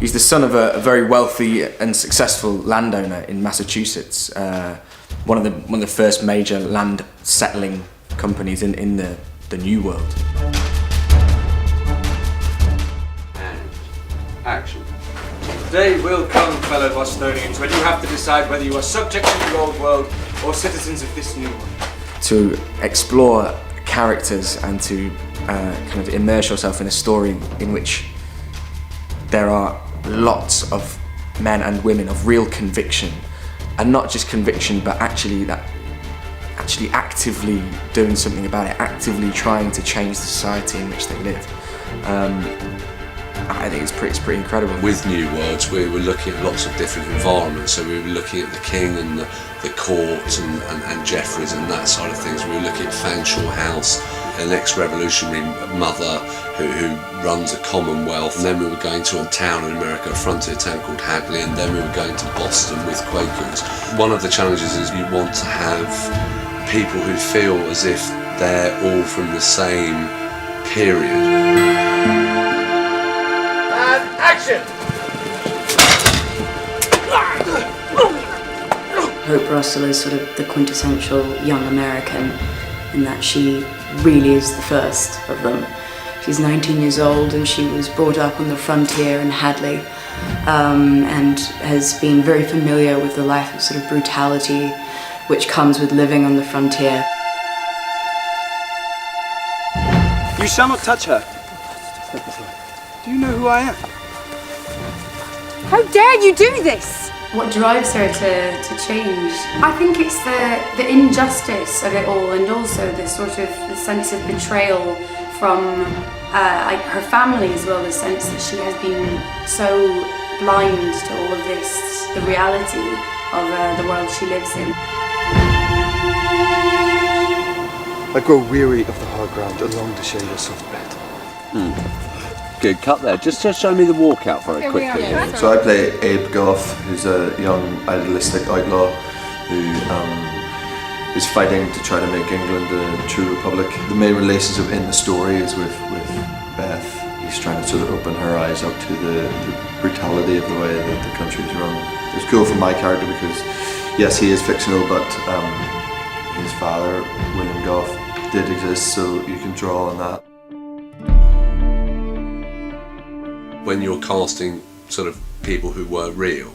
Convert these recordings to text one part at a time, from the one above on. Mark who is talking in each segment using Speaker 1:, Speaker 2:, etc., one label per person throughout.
Speaker 1: He's the son of a very wealthy and successful landowner in Massachusetts, one of the first major land settling companies in the New World.
Speaker 2: And action. Day will come, fellow Bostonians, when you have to decide whether you are subjects of the old world or citizens of this new one.
Speaker 1: To explore characters and to kind of immerse yourself in a story in which there are lots of men and women of real conviction, and not just conviction, but actually actively doing something about it, actively trying to change the society in which they live. I think it's pretty incredible.
Speaker 3: With New Worlds, we were looking at lots of different environments. So we were looking at the king and the court and Jeffreys and that side of things. We were looking at Fanshawe House, an ex-revolutionary mother who runs a commonwealth. And then we were going to a town in America, a frontier town called Hadley, and then we were going to Boston with Quakers. One of the challenges is you want to have people who feel as if they're all from the same period.
Speaker 2: Action!
Speaker 4: Hope Russell is sort of the quintessential young American in that she really is the first of them. She's 19 years old and she was brought up on the frontier in Hadley and has been very familiar with the life of sort of brutality which comes with living on the frontier.
Speaker 2: You shall not touch her. Do you know who I am?
Speaker 5: How dare you do this?
Speaker 6: What drives her to change? I think it's the injustice of it all, and also the sort of the sense of betrayal from like her family as well, the sense that she has been so blind to all of this, the reality of the world she lives in.
Speaker 7: I grow weary of the hard ground and long to share your soft bed.
Speaker 8: Good cut there. Just to show me the walkout very quickly.
Speaker 9: So I play Abe Goffe, who's a young idealistic outlaw who is fighting to try to make England a true republic. The main relationship in the story is with Beth. He's trying to sort of open her eyes up to the brutality of the way that the country's run. It's cool for my character because, yes, he is fictional, but his father, William Goffe, did exist, so you can draw on that.
Speaker 3: When you're casting sort of people who were real,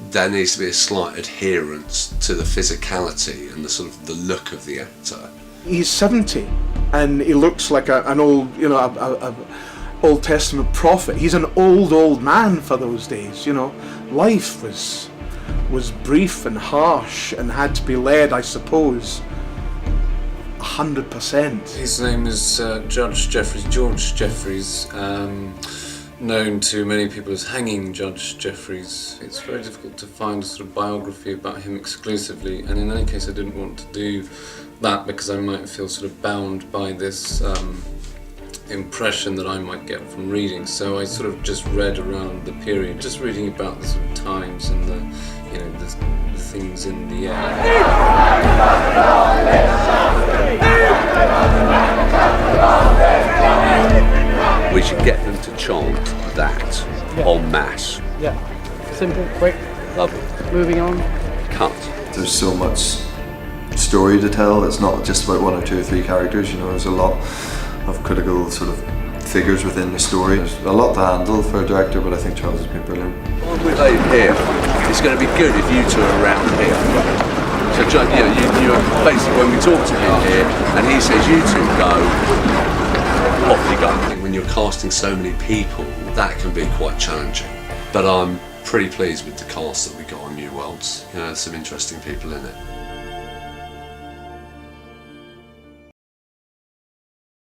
Speaker 3: there needs to be a slight adherence to the physicality and the sort of the look of the actor.
Speaker 7: He's 70 and he looks like an old, a Old Testament prophet. He's an old man for those days, you know. Life was brief and harsh and had to be led, I suppose, 100%.
Speaker 10: His name is Judge Jeffreys, George Jeffreys. Known to many people as Hanging Judge Jeffreys. It's very difficult to find a sort of biography about him exclusively, and in any case I didn't want to do that because I might feel sort of bound by this impression that I might get from reading. So I sort of just read around the period, just reading about the sort of times and the things in the air.
Speaker 8: We should get them to chant that en masse.
Speaker 11: Yeah. Simple, quick.
Speaker 8: Lovely.
Speaker 11: Moving on.
Speaker 8: Cut.
Speaker 9: There's so much story to tell. It's not just about one or two or three characters, you know, there's a lot of critical sort of figures within the story. There's a lot to handle for a director, but I think Charles has been brilliant.
Speaker 8: With Abe here, it's going to be good if you two are around here. So, you basically, when we talk to him here, and he says you two go, off you go. When you're casting so many people, that can be quite challenging. But I'm pretty pleased with the cast that we got on New Worlds. You know, there's some interesting people in it.